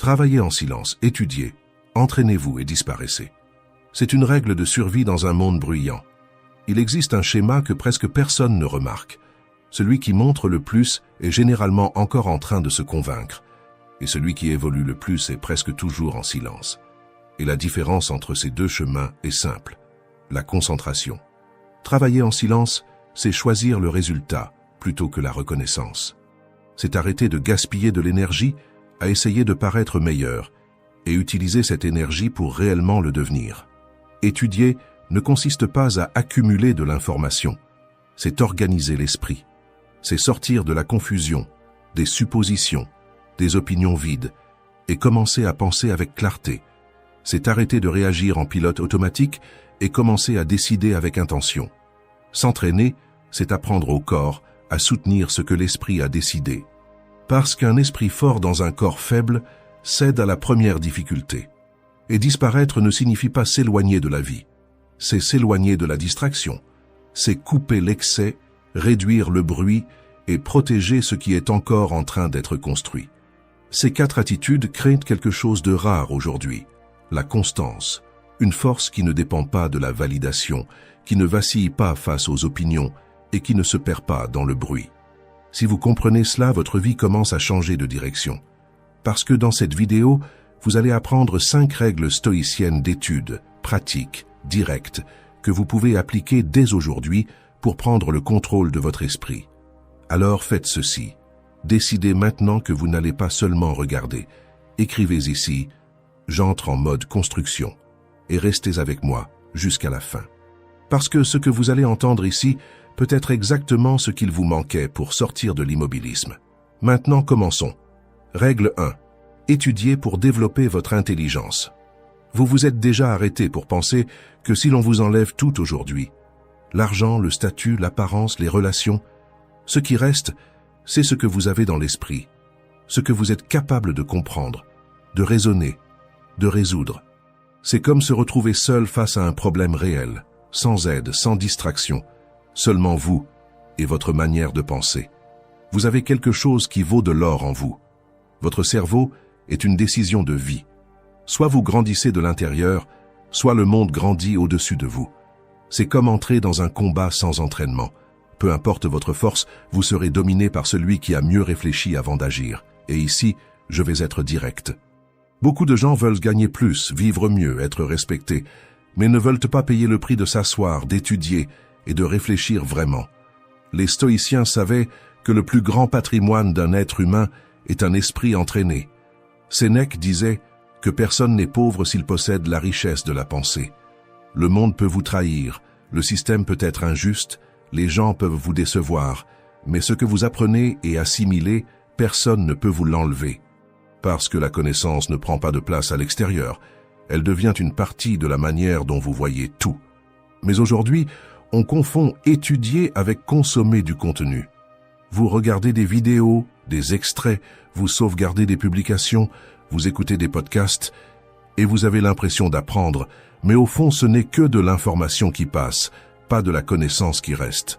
Travaillez en silence, étudiez, entraînez-vous et disparaissez. C'est une règle de survie dans un monde bruyant. Il existe un schéma que presque personne ne remarque. Celui qui montre le plus est généralement encore en train de se convaincre, et celui qui évolue le plus est presque toujours en silence. Et la différence entre ces deux chemins est simple, la concentration. Travailler en silence, c'est choisir le résultat plutôt que la reconnaissance. C'est arrêter de gaspiller de l'énergie à essayer de paraître meilleur et utiliser cette énergie pour réellement le devenir. Étudier ne consiste pas à accumuler de l'information, c'est organiser l'esprit. C'est sortir de la confusion, des suppositions, des opinions vides et commencer à penser avec clarté. C'est arrêter de réagir en pilote automatique et commencer à décider avec intention. S'entraîner, c'est apprendre au corps à soutenir ce que l'esprit a décidé. Parce qu'un esprit fort dans un corps faible cède à la première difficulté. Et disparaître ne signifie pas s'éloigner de la vie. C'est s'éloigner de la distraction. C'est couper l'excès, réduire le bruit et protéger ce qui est encore en train d'être construit. Ces 4 attitudes créent quelque chose de rare aujourd'hui. La constance, une force qui ne dépend pas de la validation, qui ne vacille pas face aux opinions et qui ne se perd pas dans le bruit. Si vous comprenez cela, votre vie commence à changer de direction. Parce que dans cette vidéo, vous allez apprendre 5 règles stoïciennes d'études, pratiques, directes, que vous pouvez appliquer dès aujourd'hui pour prendre le contrôle de votre esprit. Alors faites ceci. Décidez maintenant que vous n'allez pas seulement regarder. Écrivez ici « J'entre en mode construction » et restez avec moi jusqu'à la fin. Parce que ce que vous allez entendre ici peut être exactement ce qu'il vous manquait pour sortir de l'immobilisme. Maintenant, commençons. Règle 1. Étudiez pour développer votre intelligence. Vous vous êtes déjà arrêté pour penser que si l'on vous enlève tout aujourd'hui, l'argent, le statut, l'apparence, les relations, ce qui reste, c'est ce que vous avez dans l'esprit, ce que vous êtes capable de comprendre, de raisonner, de résoudre. C'est comme se retrouver seul face à un problème réel, sans aide, sans distraction, seulement vous et votre manière de penser. Vous avez quelque chose qui vaut de l'or en vous. Votre cerveau est une décision de vie. Soit vous grandissez de l'intérieur, soit le monde grandit au-dessus de vous. C'est comme entrer dans un combat sans entraînement. Peu importe votre force, vous serez dominé par celui qui a mieux réfléchi avant d'agir. Et ici, je vais être direct. Beaucoup de gens veulent gagner plus, vivre mieux, être respectés, mais ne veulent pas payer le prix de s'asseoir, d'étudier et de réfléchir vraiment. Les stoïciens savaient que le plus grand patrimoine d'un être humain est un esprit entraîné. Sénèque disait que personne n'est pauvre s'il possède la richesse de la pensée. Le monde peut vous trahir, le système peut être injuste, les gens peuvent vous décevoir, mais ce que vous apprenez et assimilez, personne ne peut vous l'enlever. Parce que la connaissance ne prend pas de place à l'extérieur, elle devient une partie de la manière dont vous voyez tout. Mais aujourd'hui, on confond étudier avec consommer du contenu. Vous regardez des vidéos, des extraits, vous sauvegardez des publications, vous écoutez des podcasts, et vous avez l'impression d'apprendre, mais au fond ce n'est que de l'information qui passe, pas de la connaissance qui reste.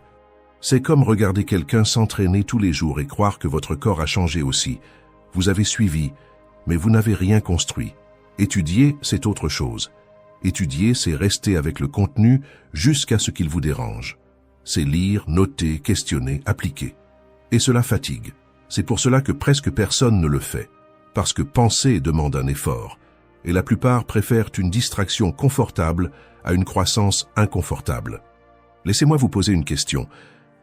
C'est comme regarder quelqu'un s'entraîner tous les jours et croire que votre corps a changé aussi. Vous avez suivi, mais vous n'avez rien construit. Étudier, c'est autre chose. Étudier, c'est rester avec le contenu jusqu'à ce qu'il vous dérange. C'est lire, noter, questionner, appliquer. Et cela fatigue. C'est pour cela que presque personne ne le fait. Parce que penser demande un effort. Et la plupart préfèrent une distraction confortable à une croissance inconfortable. Laissez-moi vous poser une question.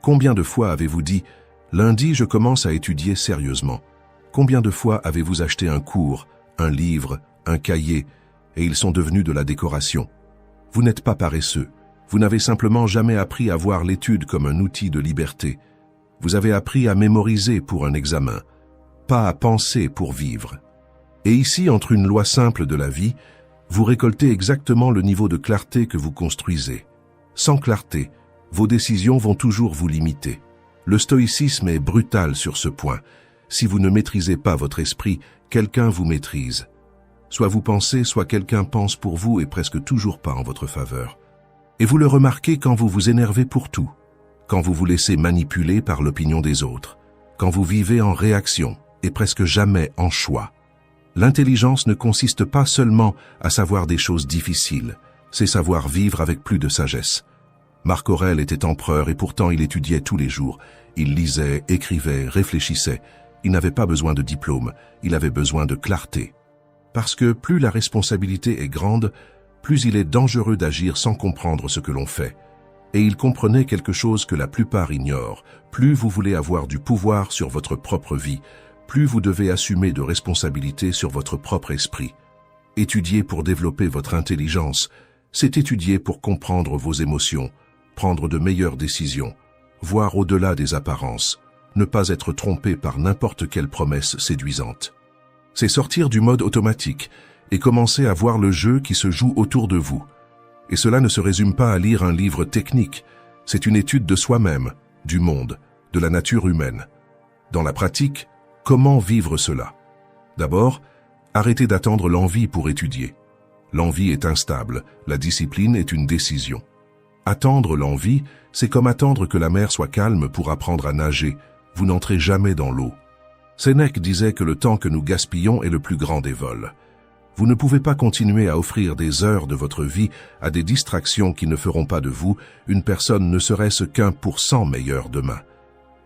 Combien de fois avez-vous dit « Lundi, je commence à étudier sérieusement » ? Combien de fois avez-vous acheté un cours, un livre, un cahier, et ils sont devenus de la décoration? Vous n'êtes pas paresseux. Vous n'avez simplement jamais appris à voir l'étude comme un outil de liberté. Vous avez appris à mémoriser pour un examen, pas à penser pour vivre. Et ici, entre une loi simple de la vie, vous récoltez exactement le niveau de clarté que vous construisez. Sans clarté, vos décisions vont toujours vous limiter. Le stoïcisme est brutal sur ce point. Si vous ne maîtrisez pas votre esprit, quelqu'un vous maîtrise. Soit vous pensez, soit quelqu'un pense pour vous et presque toujours pas en votre faveur. Et vous le remarquez quand vous vous énervez pour tout, quand vous vous laissez manipuler par l'opinion des autres, quand vous vivez en réaction et presque jamais en choix. L'intelligence ne consiste pas seulement à savoir des choses difficiles, c'est savoir vivre avec plus de sagesse. Marc Aurèle était empereur et pourtant il étudiait tous les jours. Il lisait, écrivait, réfléchissait. Il n'avait pas besoin de diplôme, il avait besoin de clarté. Parce que plus la responsabilité est grande, plus il est dangereux d'agir sans comprendre ce que l'on fait. Et il comprenait quelque chose que la plupart ignorent. Plus vous voulez avoir du pouvoir sur votre propre vie, plus vous devez assumer de responsabilités sur votre propre esprit. Étudier pour développer votre intelligence, c'est étudier pour comprendre vos émotions, prendre de meilleures décisions, voir au-delà des apparences, ne pas être trompé par n'importe quelle promesse séduisante. C'est sortir du mode automatique et commencer à voir le jeu qui se joue autour de vous. Et cela ne se résume pas à lire un livre technique, c'est une étude de soi-même, du monde, de la nature humaine. Dans la pratique, comment vivre cela? D'abord, arrêtez d'attendre l'envie pour étudier. L'envie est instable, la discipline est une décision. Attendre l'envie, c'est comme attendre que la mer soit calme pour apprendre à nager. Vous n'entrez jamais dans l'eau. Sénèque disait que le temps que nous gaspillons est le plus grand des vols. Vous ne pouvez pas continuer à offrir des heures de votre vie à des distractions qui ne feront pas de vous une personne ne serait-ce qu'1% meilleure demain.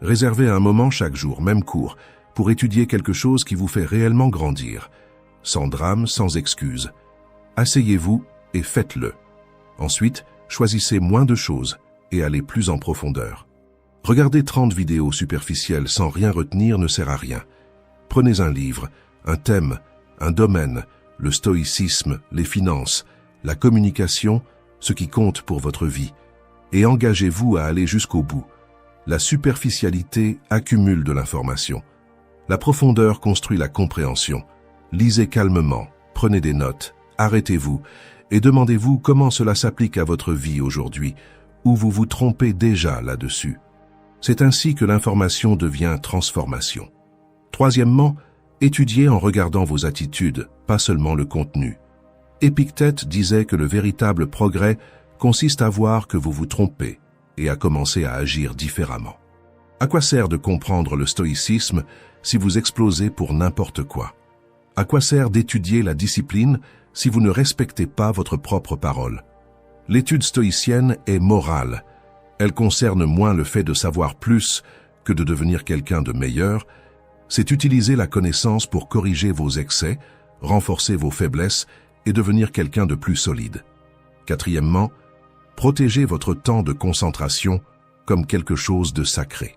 Réservez un moment chaque jour, même court, pour étudier quelque chose qui vous fait réellement grandir. Sans drame, sans excuse. Asseyez-vous et faites-le. Ensuite, choisissez moins de choses et allez plus en profondeur. Regarder 30 vidéos superficielles sans rien retenir ne sert à rien. Prenez un livre, un thème, un domaine, le stoïcisme, les finances, la communication, ce qui compte pour votre vie, et engagez-vous à aller jusqu'au bout. La superficialité accumule de l'information. La profondeur construit la compréhension. Lisez calmement, prenez des notes, arrêtez-vous et demandez-vous comment cela s'applique à votre vie aujourd'hui, ou vous vous trompez déjà là-dessus. C'est ainsi que l'information devient transformation. Troisièmement, étudiez en regardant vos attitudes, pas seulement le contenu. Épictète disait que le véritable progrès consiste à voir que vous vous trompez et à commencer à agir différemment. À quoi sert de comprendre le stoïcisme si vous explosez pour n'importe quoi? À quoi sert d'étudier la discipline si vous ne respectez pas votre propre parole? L'étude stoïcienne est morale. Elle concerne moins le fait de savoir plus que de devenir quelqu'un de meilleur. C'est utiliser la connaissance pour corriger vos excès, renforcer vos faiblesses et devenir quelqu'un de plus solide. Quatrièmement, protégez votre temps de concentration comme quelque chose de sacré.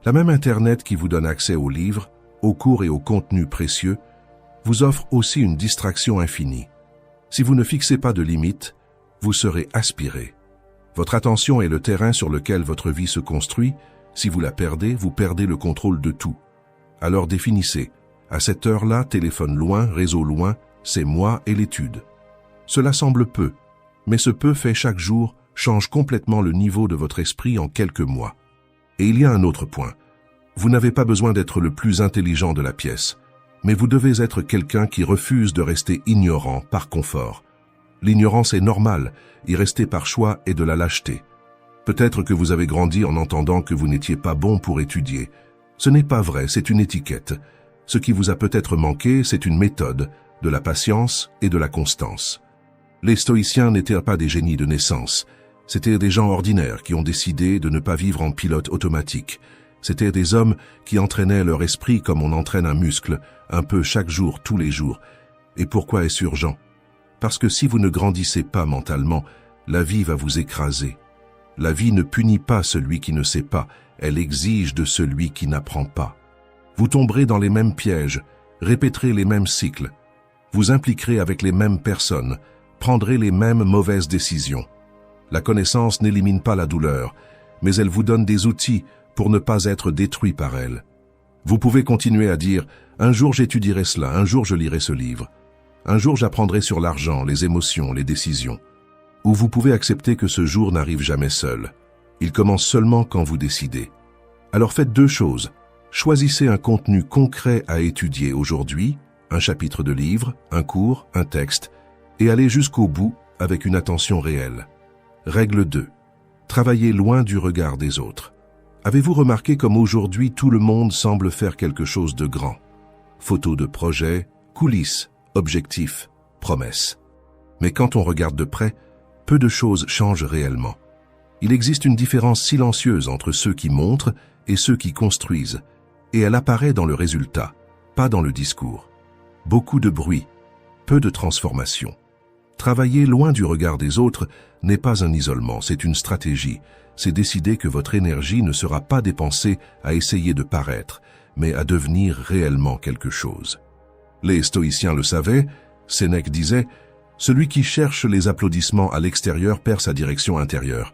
La même Internet qui vous donne accès aux livres, aux cours et aux contenus précieux vous offre aussi une distraction infinie. Si vous ne fixez pas de limites, vous serez aspiré. Votre attention est le terrain sur lequel votre vie se construit. Si vous la perdez, vous perdez le contrôle de tout. Alors définissez, à cette heure-là, téléphone loin, réseau loin, c'est moi et l'étude. Cela semble peu, mais ce peu fait chaque jour change complètement le niveau de votre esprit en quelques mois. Et il y a un autre point. Vous n'avez pas besoin d'être le plus intelligent de la pièce, mais vous devez être quelqu'un qui refuse de rester ignorant par confort. L'ignorance est normale, y rester par choix est de la lâcheté. Peut-être que vous avez grandi en entendant que vous n'étiez pas bon pour étudier. Ce n'est pas vrai, c'est une étiquette. Ce qui vous a peut-être manqué, c'est une méthode, de la patience et de la constance. Les stoïciens n'étaient pas des génies de naissance. C'étaient des gens ordinaires qui ont décidé de ne pas vivre en pilote automatique. C'étaient des hommes qui entraînaient leur esprit comme on entraîne un muscle, un peu chaque jour, tous les jours. Et pourquoi est-ce urgent? Parce que si vous ne grandissez pas mentalement, la vie va vous écraser. La vie ne punit pas celui qui ne sait pas, elle exige de celui qui n'apprend pas. Vous tomberez dans les mêmes pièges, répéterez les mêmes cycles, vous impliquerez avec les mêmes personnes, prendrez les mêmes mauvaises décisions. La connaissance n'élimine pas la douleur, mais elle vous donne des outils pour ne pas être détruit par elle. Vous pouvez continuer à dire « Un jour j'étudierai cela, un jour je lirai ce livre. Un jour j'apprendrai sur l'argent, les émotions, les décisions. » Ou vous pouvez accepter que ce jour n'arrive jamais seul. Il commence seulement quand vous décidez. Alors faites deux choses. Choisissez un contenu concret à étudier aujourd'hui, un chapitre de livre, un cours, un texte, et allez jusqu'au bout avec une attention réelle. Règle 2. Travaillez loin du regard des autres. Avez-vous remarqué comme aujourd'hui tout le monde semble faire quelque chose de grand? Photos de projets, coulisses, objectifs, promesses. Mais quand on regarde de près, peu de choses changent réellement. Il existe une différence silencieuse entre ceux qui montrent et ceux qui construisent, et elle apparaît dans le résultat, pas dans le discours. Beaucoup de bruit, peu de transformation. Travailler loin du regard des autres n'est pas un isolement, c'est une stratégie. C'est décider que votre énergie ne sera pas dépensée à essayer de paraître, mais à devenir réellement quelque chose. Les stoïciens le savaient, Sénèque disait « Celui qui cherche les applaudissements à l'extérieur perd sa direction intérieure ».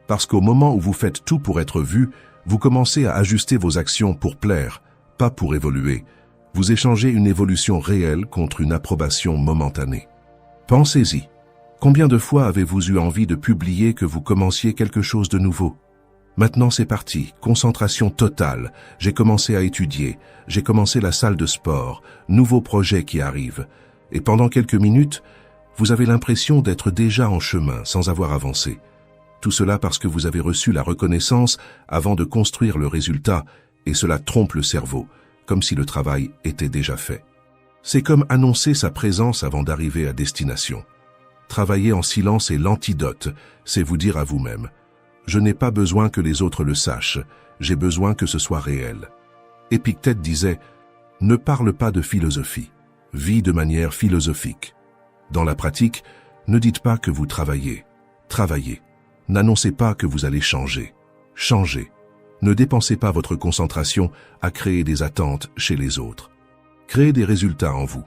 Parce qu'au moment où vous faites tout pour être vu, vous commencez à ajuster vos actions pour plaire, pas pour évoluer. Vous échangez une évolution réelle contre une approbation momentanée. Pensez-y. Combien de fois avez-vous eu envie de publier que vous commenciez quelque chose de nouveau? Maintenant c'est parti, concentration totale. J'ai commencé à étudier, j'ai commencé la salle de sport, nouveau projet qui arrive. Et pendant quelques minutes, vous avez l'impression d'être déjà en chemin sans avoir avancé. Tout cela parce que vous avez reçu la reconnaissance avant de construire le résultat, et cela trompe le cerveau, comme si le travail était déjà fait. C'est comme annoncer sa présence avant d'arriver à destination. Travailler en silence est l'antidote, c'est vous dire à vous-même « Je n'ai pas besoin que les autres le sachent, j'ai besoin que ce soit réel ». Épictète disait « Ne parle pas de philosophie, vis de manière philosophique ». Dans la pratique, ne dites pas que vous travaillez, travaillez. N'annoncez pas que vous allez changer, changez. Ne dépensez pas votre concentration à créer des attentes chez les autres. Créez des résultats en vous.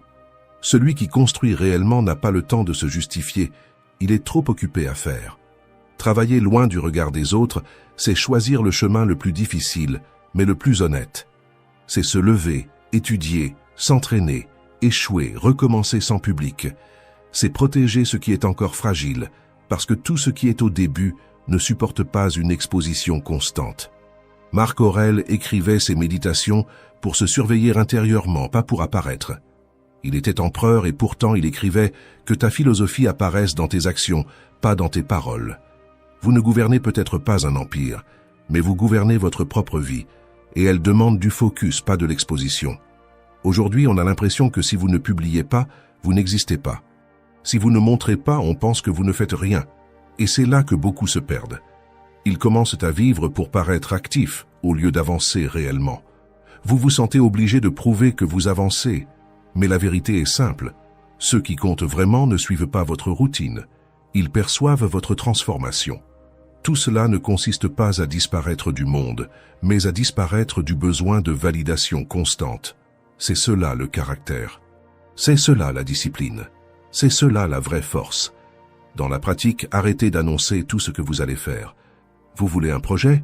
Celui qui construit réellement n'a pas le temps de se justifier, il est trop occupé à faire. Travailler loin du regard des autres, c'est choisir le chemin le plus difficile, mais le plus honnête. C'est se lever, étudier, s'entraîner, échouer, recommencer sans public. C'est protéger ce qui est encore fragile, parce que tout ce qui est au début ne supporte pas une exposition constante. Marc Aurèle écrivait ses méditations pour se surveiller intérieurement, pas pour apparaître. Il était empereur et pourtant il écrivait que ta philosophie apparaisse dans tes actions, pas dans tes paroles. Vous ne gouvernez peut-être pas un empire, mais vous gouvernez votre propre vie, et elle demande du focus, pas de l'exposition. Aujourd'hui, on a l'impression que si vous ne publiez pas, vous n'existez pas. Si vous ne montrez pas, on pense que vous ne faites rien, et c'est là que beaucoup se perdent. Ils commencent à vivre pour paraître actifs, au lieu d'avancer réellement. Vous vous sentez obligé de prouver que vous avancez, mais la vérité est simple. Ceux qui comptent vraiment ne suivent pas votre routine. Ils perçoivent votre transformation. Tout cela ne consiste pas à disparaître du monde, mais à disparaître du besoin de validation constante. C'est cela le caractère. C'est cela la discipline. C'est cela la vraie force. Dans la pratique, arrêtez d'annoncer tout ce que vous allez faire. Vous voulez un projet?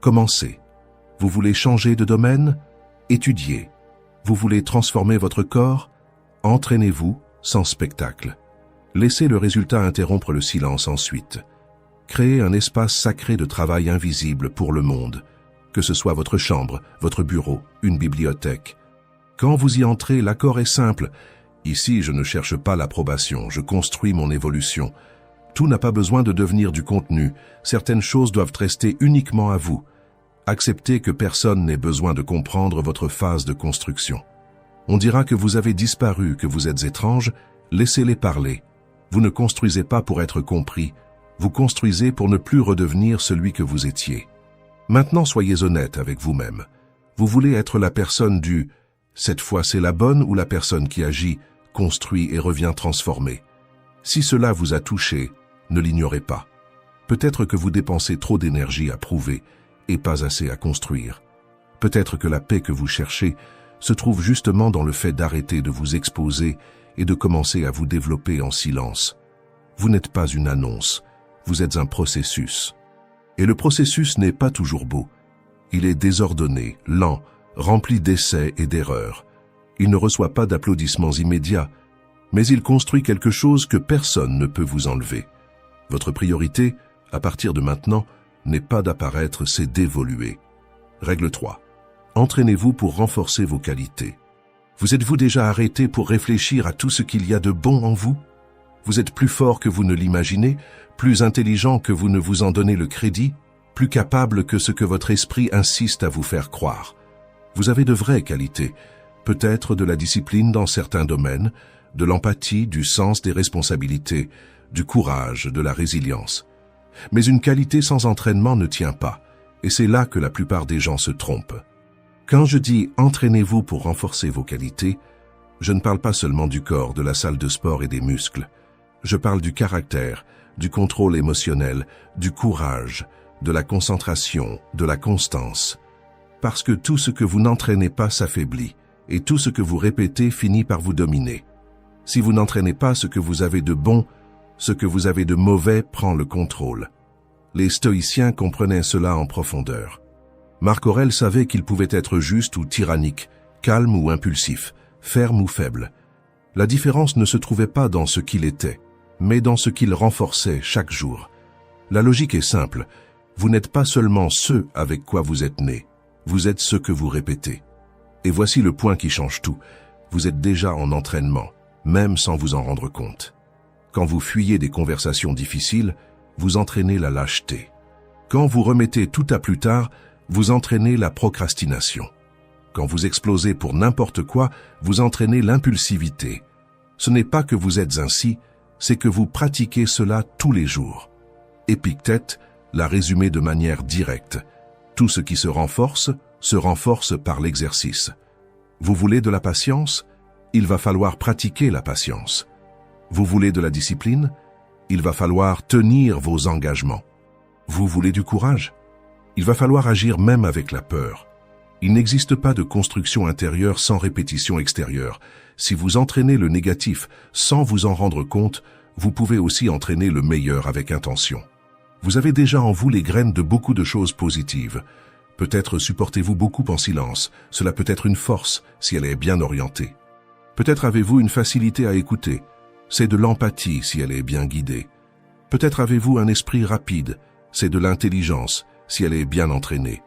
Commencez. Vous voulez changer de domaine? Étudiez. Vous voulez transformer votre corps? Entraînez-vous sans spectacle. Laissez le résultat interrompre le silence ensuite. Créez un espace sacré de travail invisible pour le monde, que ce soit votre chambre, votre bureau, une bibliothèque. Quand vous y entrez, l'accord est simple. Ici, je ne cherche pas l'approbation, je construis mon évolution. Tout n'a pas besoin de devenir du contenu, certaines choses doivent rester uniquement à vous. Acceptez que personne n'ait besoin de comprendre votre phase de construction. On dira que vous avez disparu, que vous êtes étrange, laissez-les parler. Vous ne construisez pas pour être compris, vous construisez pour ne plus redevenir celui que vous étiez. Maintenant, soyez honnête avec vous-même. Vous voulez être la personne du « cette fois c'est la bonne » ou la personne qui agit, construit et revient transformée. Si cela vous a touché, ne l'ignorez pas. Peut-être que vous dépensez trop d'énergie à prouver et pas assez à construire. Peut-être que la paix que vous cherchez se trouve justement dans le fait d'arrêter de vous exposer et de commencer à vous développer en silence. Vous n'êtes pas une annonce, vous êtes un processus. Et le processus n'est pas toujours beau. Il est désordonné, lent, rempli d'essais et d'erreurs. Il ne reçoit pas d'applaudissements immédiats, mais il construit quelque chose que personne ne peut vous enlever. Votre priorité, à partir de maintenant, n'est pas d'apparaître, c'est d'évoluer. Règle 3. Entraînez-vous pour renforcer vos qualités. Vous êtes-vous déjà arrêté pour réfléchir à tout ce qu'il y a de bon en vous? Vous êtes plus fort que vous ne l'imaginez, plus intelligent que vous ne vous en donnez le crédit, plus capable que ce que votre esprit insiste à vous faire croire. Vous avez de vraies qualités. peut-être de la discipline dans certains domaines, de l'empathie, du sens des responsabilités, du courage, de la résilience. Mais une qualité sans entraînement ne tient pas, et c'est là que la plupart des gens se trompent. Quand je dis « entraînez-vous pour renforcer vos qualités », je ne parle pas seulement du corps, de la salle de sport et des muscles. Je parle du caractère, du contrôle émotionnel, du courage, de la concentration, de la constance. Parce que tout ce que vous n'entraînez pas s'affaiblit, et tout ce que vous répétez finit par vous dominer. Si vous n'entraînez pas ce que vous avez de bon, ce que vous avez de mauvais prend le contrôle. Les stoïciens comprenaient cela en profondeur. Marc Aurèle savait qu'il pouvait être juste ou tyrannique, calme ou impulsif, ferme ou faible. La différence ne se trouvait pas dans ce qu'il était, mais dans ce qu'il renforçait chaque jour. La logique est simple. Vous n'êtes pas seulement ce avec quoi vous êtes né, vous êtes ce que vous répétez. Et voici le point qui change tout. Vous êtes déjà en entraînement, même sans vous en rendre compte. Quand vous fuyez des conversations difficiles, vous entraînez la lâcheté. Quand vous remettez tout à plus tard, vous entraînez la procrastination. Quand vous explosez pour n'importe quoi, vous entraînez l'impulsivité. Ce n'est pas que vous êtes ainsi, c'est que vous pratiquez cela tous les jours. Épictète l'a résumé de manière directe. Tout ce qui se renforce par l'exercice. Vous voulez de la patience? Il va falloir pratiquer la patience. Vous voulez de la discipline? Il va falloir tenir vos engagements. Vous voulez du courage? Il va falloir agir même avec la peur. Il n'existe pas de construction intérieure sans répétition extérieure. Si vous entraînez le négatif sans vous en rendre compte, vous pouvez aussi entraîner le meilleur avec intention. Vous avez déjà en vous les graines de beaucoup de choses positives. Peut-être supportez-vous beaucoup en silence. Cela peut être une force si elle est bien orientée. Peut-être avez-vous une facilité à écouter. C'est de l'empathie si elle est bien guidée. Peut-être avez-vous un esprit rapide. C'est de l'intelligence si elle est bien entraînée.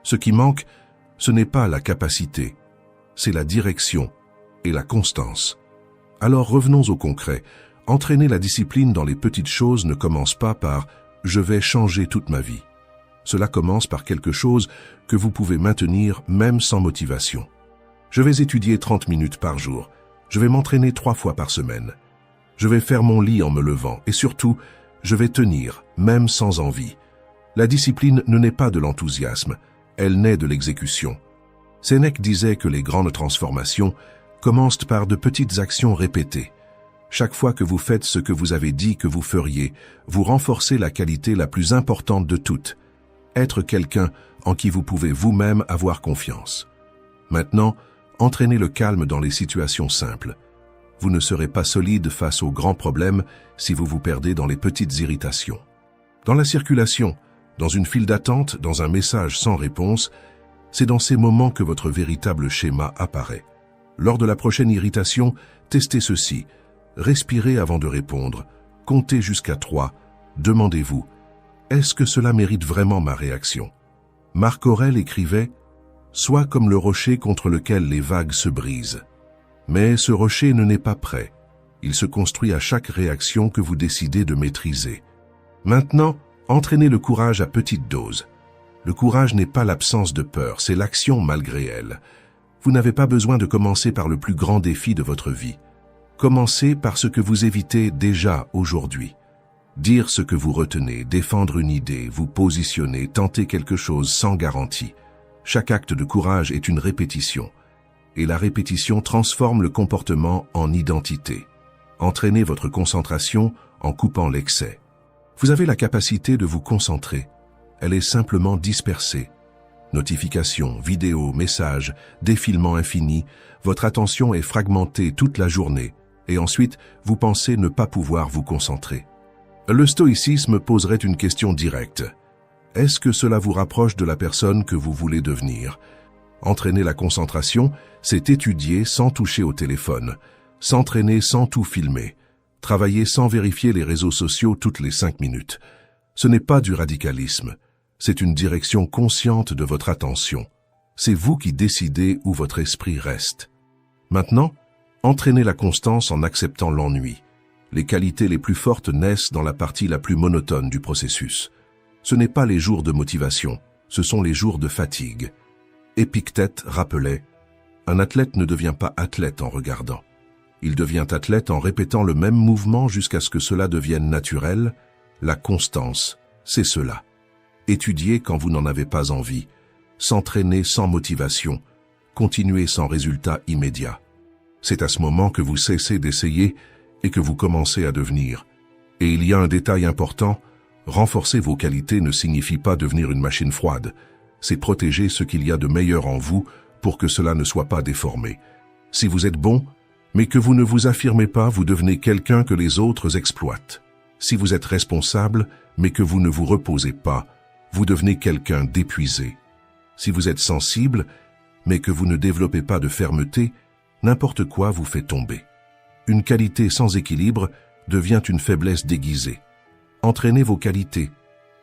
Ce qui manque, ce n'est pas la capacité, c'est la direction et la constance. Alors revenons au concret. Entraîner la discipline dans les petites choses ne commence pas par « je vais changer toute ma vie ». Cela commence par quelque chose que vous pouvez maintenir même sans motivation. Je vais étudier 30 minutes par jour. Je vais m'entraîner 3 fois par semaine. Je vais faire mon lit en me levant et surtout, je vais tenir, même sans envie. La discipline ne naît pas de l'enthousiasme, elle naît de l'exécution. Sénèque disait que les grandes transformations commencent par de petites actions répétées. Chaque fois que vous faites ce que vous avez dit que vous feriez, vous renforcez la qualité la plus importante de toutes, être quelqu'un en qui vous pouvez vous-même avoir confiance. Maintenant, entraînez le calme dans les situations simples. Vous ne serez pas solide face aux grands problèmes si vous vous perdez dans les petites irritations. Dans la circulation, dans une file d'attente, dans un message sans réponse, c'est dans ces moments que votre véritable schéma apparaît. Lors de la prochaine irritation, testez ceci. Respirez avant de répondre. Comptez jusqu'à 3. Demandez-vous, est-ce que cela mérite vraiment ma réaction? Marc Aurèle écrivait « Sois comme le rocher contre lequel les vagues se brisent. » Mais ce rocher ne naît pas prêt. Il se construit à chaque réaction que vous décidez de maîtriser. Maintenant, entraînez le courage à petite dose. Le courage n'est pas l'absence de peur, c'est l'action malgré elle. Vous n'avez pas besoin de commencer par le plus grand défi de votre vie. Commencez par ce que vous évitez déjà aujourd'hui. Dire ce que vous retenez, défendre une idée, vous positionner, tenter quelque chose sans garantie. Chaque acte de courage est une répétition. Et la répétition transforme le comportement en identité. Entraînez votre concentration en coupant l'excès. Vous avez la capacité de vous concentrer. Elle est simplement dispersée. Notifications, vidéos, messages, défilements infinis, votre attention est fragmentée toute la journée et ensuite vous pensez ne pas pouvoir vous concentrer. Le stoïcisme poserait une question directe. Est-ce que cela vous rapproche de la personne que vous voulez devenir? Entraîner la concentration, c'est étudier sans toucher au téléphone, s'entraîner sans tout filmer, travailler sans vérifier les réseaux sociaux toutes les 5 minutes. Ce n'est pas du radicalisme, c'est une direction consciente de votre attention. C'est vous qui décidez où votre esprit reste. Maintenant, entraînez la constance en acceptant l'ennui. Les qualités les plus fortes naissent dans la partie la plus monotone du processus. Ce n'est pas les jours de motivation, ce sont les jours de fatigue. Épictète rappelait Un athlète ne devient pas athlète en regardant. Il devient athlète en répétant le même mouvement jusqu'à ce que cela devienne naturel. La constance, c'est cela. Étudier quand vous n'en avez pas envie, s'entraîner sans motivation, continuer sans résultat immédiat. C'est à ce moment que vous cessez d'essayer et que vous commencez à devenir. Et il y a un détail important, renforcer vos qualités ne signifie pas devenir une machine froide. C'est protéger ce qu'il y a de meilleur en vous pour que cela ne soit pas déformé. Si vous êtes bon, mais que vous ne vous affirmez pas, vous devenez quelqu'un que les autres exploitent. Si vous êtes responsable, mais que vous ne vous reposez pas, vous devenez quelqu'un d'épuisé. Si vous êtes sensible, mais que vous ne développez pas de fermeté, n'importe quoi vous fait tomber. Une qualité sans équilibre devient une faiblesse déguisée. Entraînez vos qualités,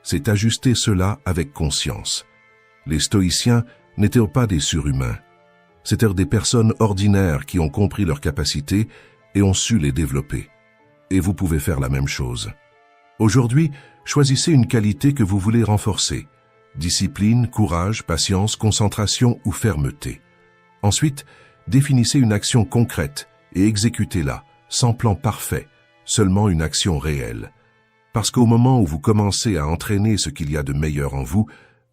c'est ajuster cela avec conscience. Les stoïciens n'étaient pas des surhumains. C'étaient des personnes ordinaires qui ont compris leurs capacités et ont su les développer. Et vous pouvez faire la même chose. Aujourd'hui, choisissez une qualité que vous voulez renforcer. Discipline, courage, patience, concentration ou fermeté. Ensuite, définissez une action concrète et exécutez-la, sans plan parfait, seulement une action réelle. Parce qu'au moment où vous commencez à entraîner ce qu'il y a de meilleur en vous,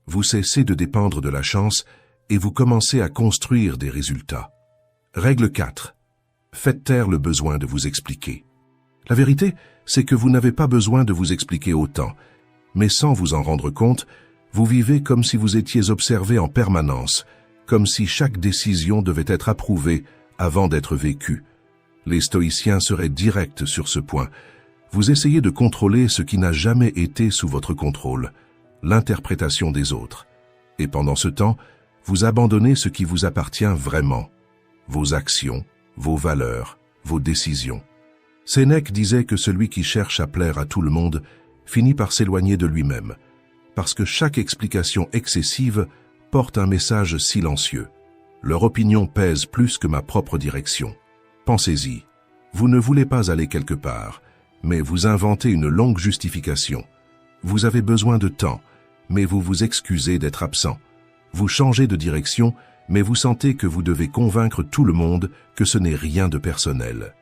vous cessez de dépendre de la chance et vous commencez à construire des résultats. Règle 4. Faites taire le besoin de vous expliquer. La vérité, c'est que vous n'avez pas besoin de vous expliquer autant, mais sans vous en rendre compte, vous vivez comme si vous étiez observé en permanence, comme si chaque décision devait être approuvée avant d'être vécue. Les stoïciens seraient directs sur ce point. Vous essayez de contrôler ce qui n'a jamais été sous votre contrôle, l'interprétation des autres. Et pendant ce temps, vous abandonnez ce qui vous appartient vraiment, vos actions, vos valeurs, vos décisions. Sénèque disait que celui qui cherche à plaire à tout le monde finit par s'éloigner de lui-même, parce que chaque explication excessive porte un message silencieux. Leur opinion pèse plus que ma propre direction. Pensez-y. Vous ne voulez pas aller quelque part, mais vous inventez une longue justification. Vous avez besoin de temps, mais vous vous excusez d'être absent. Vous changez de direction, mais vous sentez que vous devez convaincre tout le monde que ce n'est rien de personnel.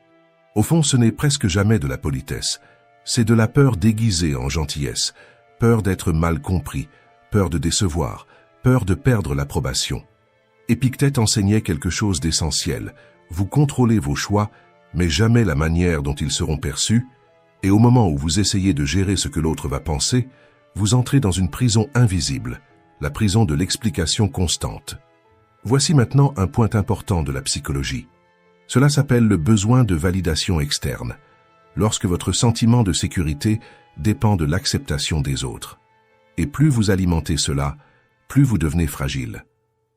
Au fond, ce n'est presque jamais de la politesse. C'est de la peur déguisée en gentillesse, peur d'être mal compris, peur de décevoir, peur de perdre l'approbation. Épictète enseignait quelque chose d'essentiel. Vous contrôlez vos choix, mais jamais la manière dont ils seront perçus, et au moment où vous essayez de gérer ce que l'autre va penser, vous entrez dans une prison invisible, la prison de l'explication constante. Voici maintenant un point important de la psychologie. Cela s'appelle le besoin de validation externe, lorsque votre sentiment de sécurité dépend de l'acceptation des autres. Et plus vous alimentez cela, plus vous devenez fragile.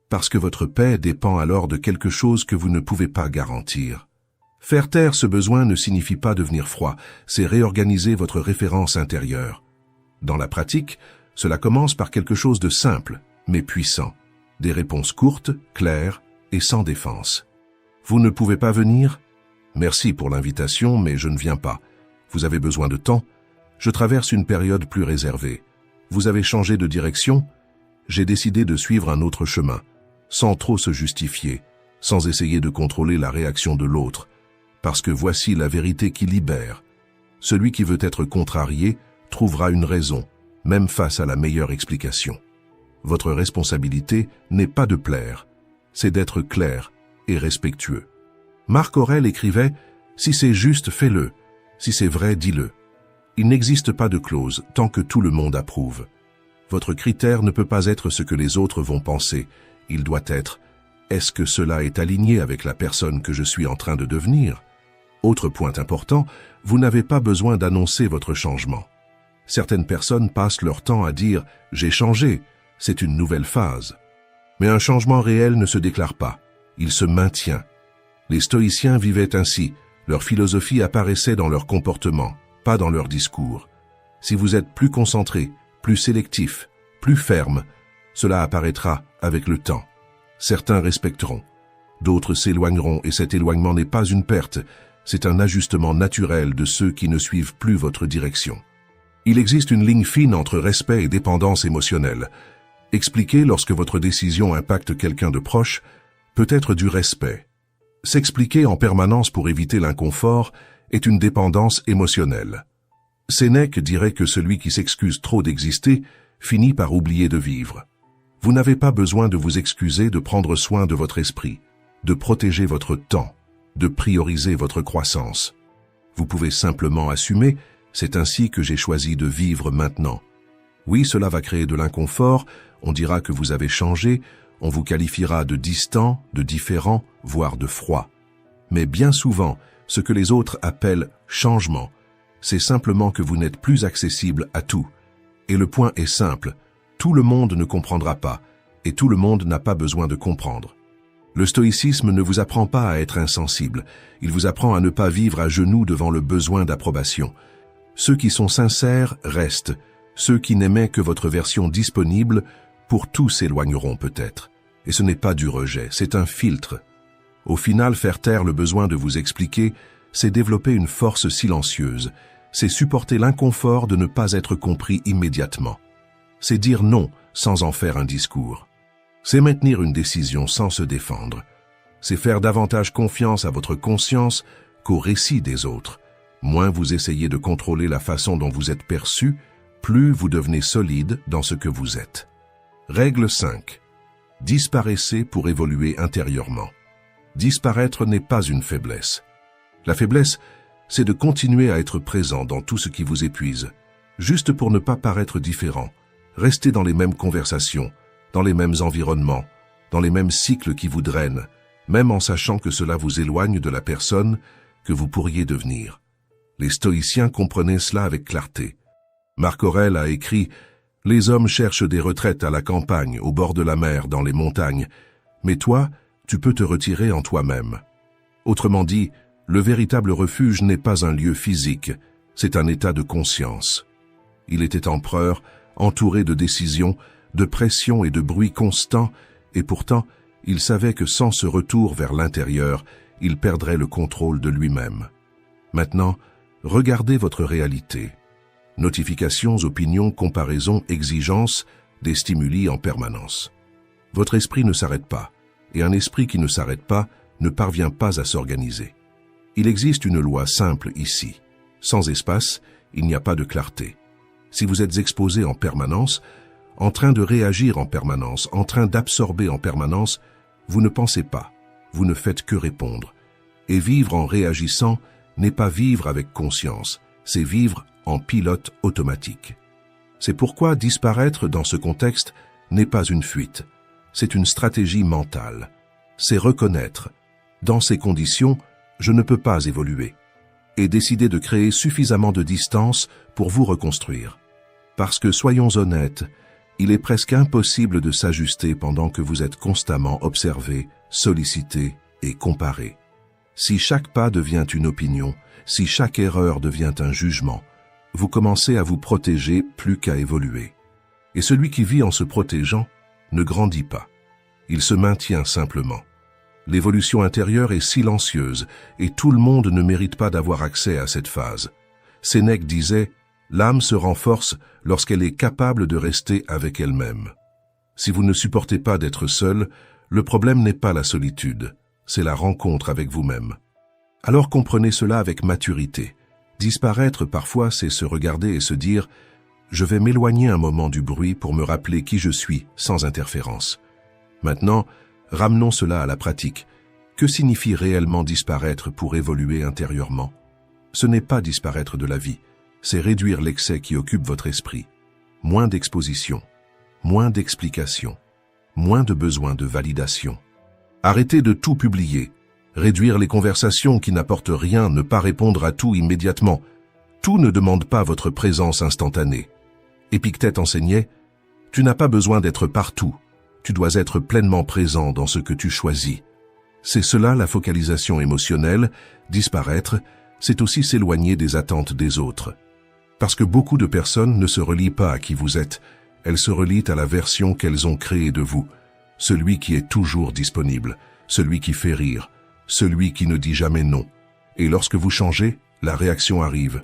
Parce que votre paix dépend alors de quelque chose que vous ne pouvez pas garantir. Faire taire ce besoin ne signifie pas devenir froid, c'est réorganiser votre référence intérieure. Dans la pratique, cela commence par quelque chose de simple, mais puissant. Des réponses courtes, claires et sans défense. Vous ne pouvez pas venir? Merci pour l'invitation, mais je ne viens pas. Vous avez besoin de temps? Je traverse une période plus réservée. Vous avez changé de direction? J'ai décidé de suivre un autre chemin, sans trop se justifier, sans essayer de contrôler la réaction de l'autre, parce que voici la vérité qui libère. Celui qui veut être contrarié trouvera une raison, même face à la meilleure explication. Votre responsabilité n'est pas de plaire, c'est d'être clair et respectueux. Marc Aurèle écrivait « Si c'est juste, fais-le. Si c'est vrai, dis-le. » Il n'existe pas de clause tant que tout le monde approuve. Votre critère ne peut pas être ce que les autres vont penser. Il doit être « Est-ce que cela est aligné avec la personne que je suis en train de devenir ?» Autre point important, vous n'avez pas besoin d'annoncer votre changement. Certaines personnes passent leur temps à dire « J'ai changé, c'est une nouvelle phase ». Mais un changement réel ne se déclare pas, il se maintient. Les stoïciens vivaient ainsi, leur philosophie apparaissait dans leur comportement, pas dans leur discours. Si vous êtes plus concentré, plus sélectif, plus ferme, cela apparaîtra avec le temps. Certains respecteront, d'autres s'éloigneront et cet éloignement n'est pas une perte, c'est un ajustement naturel de ceux qui ne suivent plus votre direction. Il existe une ligne fine entre respect et dépendance émotionnelle. Expliquez lorsque votre décision impacte quelqu'un de proche, peut-être du respect. S'expliquer en permanence pour éviter l'inconfort est une dépendance émotionnelle. Sénèque dirait que celui qui s'excuse trop d'exister finit par oublier de vivre. Vous n'avez pas besoin de vous excuser de prendre soin de votre esprit, de protéger votre temps, de prioriser votre croissance. Vous pouvez simplement assumer, c'est ainsi que j'ai choisi de vivre maintenant. Oui, cela va créer de l'inconfort, on dira que vous avez changé, on vous qualifiera de distant, de différent, voire de froid. Mais bien souvent, ce que les autres appellent changement, c'est simplement que vous n'êtes plus accessible à tout. Et le point est simple, tout le monde ne comprendra pas, et tout le monde n'a pas besoin de comprendre. Le stoïcisme ne vous apprend pas à être insensible, il vous apprend à ne pas vivre à genoux devant le besoin d'approbation. Ceux qui sont sincères restent, ceux qui n'aimaient que votre version disponible, pour tout s'éloigneront peut-être. Et ce n'est pas du rejet, c'est un filtre. Au final, faire taire le besoin de vous expliquer, c'est développer une force silencieuse, c'est supporter l'inconfort de ne pas être compris immédiatement. C'est dire non sans en faire un discours. C'est maintenir une décision sans se défendre. C'est faire davantage confiance à votre conscience qu'au récit des autres. Moins vous essayez de contrôler la façon dont vous êtes perçu, plus vous devenez solide dans ce que vous êtes. Règle 5. Disparaissez pour évoluer intérieurement. Disparaître n'est pas une faiblesse. La faiblesse, c'est de continuer à être présent dans tout ce qui vous épuise, juste pour ne pas paraître différent, rester dans les mêmes conversations, dans les mêmes environnements, dans les mêmes cycles qui vous drainent, même en sachant que cela vous éloigne de la personne que vous pourriez devenir. Les stoïciens comprenaient cela avec clarté. Marc Aurèle a écrit « Les hommes cherchent des retraites à la campagne, au bord de la mer, dans les montagnes, mais toi, tu peux te retirer en toi-même. » Autrement dit, le véritable refuge n'est pas un lieu physique, c'est un état de conscience. Il était empereur, entouré de décisions, de pression et de bruit constants, et pourtant, il savait que sans ce retour vers l'intérieur, il perdrait le contrôle de lui-même. Maintenant, regardez votre réalité. Notifications, opinions, comparaisons, exigences, des stimuli en permanence. Votre esprit ne s'arrête pas, et un esprit qui ne s'arrête pas ne parvient pas à s'organiser. Il existe une loi simple ici. Sans espace, il n'y a pas de clarté. Si vous êtes exposé en permanence, en train de réagir en permanence, en train d'absorber en permanence, vous ne pensez pas, vous ne faites que répondre. Et vivre en réagissant n'est pas vivre avec conscience, c'est vivre en pilote automatique. C'est pourquoi disparaître dans ce contexte n'est pas une fuite, c'est une stratégie mentale. C'est reconnaître, dans ces conditions, je ne peux pas évoluer, et décider de créer suffisamment de distance pour vous reconstruire. Parce que, soyons honnêtes, il est presque impossible de s'ajuster pendant que vous êtes constamment observé, sollicité et comparé. Si chaque pas devient une opinion, si chaque erreur devient un jugement, vous commencez à vous protéger plus qu'à évoluer. Et celui qui vit en se protégeant ne grandit pas. Il se maintient simplement. L'évolution intérieure est silencieuse et tout le monde ne mérite pas d'avoir accès à cette phase. Sénèque disait « L'âme se renforce lorsqu'elle est capable de rester avec elle-même. » Si vous ne supportez pas d'être seul, le problème n'est pas la solitude, c'est la rencontre avec vous-même. Alors comprenez cela avec maturité. Disparaître parfois, c'est se regarder et se dire « Je vais m'éloigner un moment du bruit pour me rappeler qui je suis sans interférence. » Maintenant, ramenons cela à la pratique. Que signifie réellement disparaître pour évoluer intérieurement? Ce n'est pas disparaître de la vie, c'est réduire l'excès qui occupe votre esprit. Moins d'exposition, moins d'explication, moins de besoin de validation. Arrêtez de tout publier, réduire les conversations qui n'apportent rien, ne pas répondre à tout immédiatement. Tout ne demande pas votre présence instantanée. Épictète enseignait « Tu n'as pas besoin d'être partout. Tu dois être pleinement présent dans ce que tu choisis. » C'est cela la focalisation émotionnelle. Disparaître, c'est aussi s'éloigner des attentes des autres. Parce que beaucoup de personnes ne se relient pas à qui vous êtes, elles se relient à la version qu'elles ont créée de vous. Celui qui est toujours disponible, celui qui fait rire, celui qui ne dit jamais non. Et lorsque vous changez, la réaction arrive.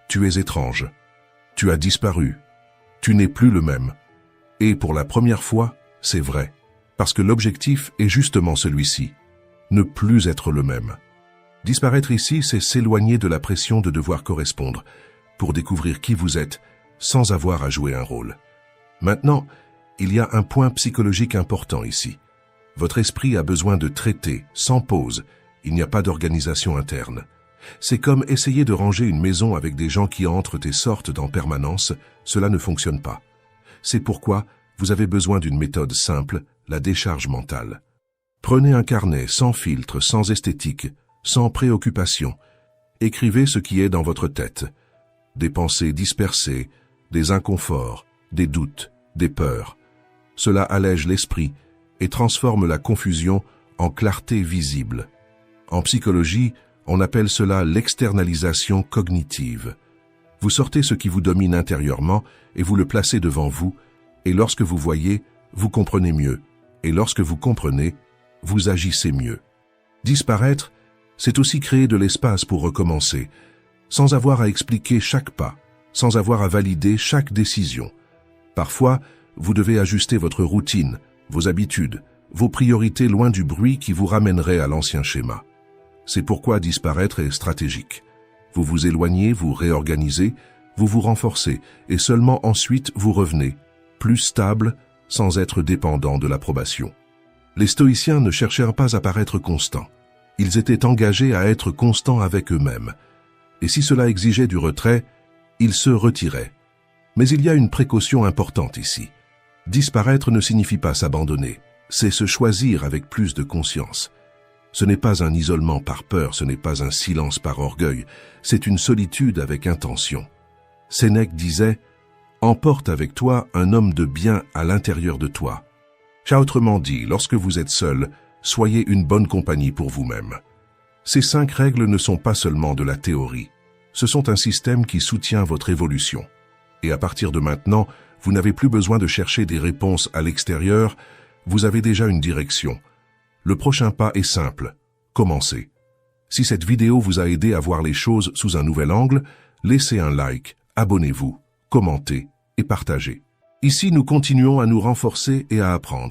Tu es étrange. Tu as disparu. Tu n'es plus le même. Et pour la première fois, c'est vrai. Parce que l'objectif est justement celui-ci, ne plus être le même. Disparaître ici, c'est s'éloigner de la pression de devoir correspondre, pour découvrir qui vous êtes, sans avoir à jouer un rôle. Maintenant, il y a un point psychologique important ici. Votre esprit a besoin de traiter, sans pause. Il n'y a pas d'organisation interne. C'est comme essayer de ranger une maison avec des gens qui entrent et sortent en permanence. Cela ne fonctionne pas. C'est pourquoi vous avez besoin d'une méthode simple, la décharge mentale. Prenez un carnet sans filtre, sans esthétique, sans préoccupation. Écrivez ce qui est dans votre tête. Des pensées dispersées, des inconforts, des doutes, des peurs. Cela allège l'esprit et transforme la confusion en clarté visible. En psychologie, on appelle cela l'externalisation cognitive. Vous sortez ce qui vous domine intérieurement et vous le placez devant vous, et lorsque vous voyez, vous comprenez mieux, et lorsque vous comprenez, vous agissez mieux. Disparaître, c'est aussi créer de l'espace pour recommencer, sans avoir à expliquer chaque pas, sans avoir à valider chaque décision. Parfois, vous devez ajuster votre routine, vos habitudes, vos priorités loin du bruit qui vous ramènerait à l'ancien schéma. C'est pourquoi disparaître est stratégique. Vous vous éloignez, vous réorganisez, vous vous renforcez, et seulement ensuite vous revenez, plus stable, sans être dépendant de l'approbation. Les stoïciens ne cherchèrent pas à paraître constants. Ils étaient engagés à être constants avec eux-mêmes. Et si cela exigeait du retrait, ils se retiraient. Mais il y a une précaution importante ici. Disparaître ne signifie pas s'abandonner, c'est se choisir avec plus de conscience. Ce n'est pas un isolement par peur, ce n'est pas un silence par orgueil, c'est une solitude avec intention. Sénèque disait « Emporte avec toi un homme de bien à l'intérieur de toi ». Autrement dit, lorsque vous êtes seul, soyez une bonne compagnie pour vous-même. Ces 5 règles ne sont pas seulement de la théorie, ce sont un système qui soutient votre évolution. Et à partir de maintenant, vous n'avez plus besoin de chercher des réponses à l'extérieur, vous avez déjà une direction. Le prochain pas est simple, commencez. Si cette vidéo vous a aidé à voir les choses sous un nouvel angle, laissez un like, abonnez-vous, commentez et partagez. Ici, nous continuons à nous renforcer et à apprendre.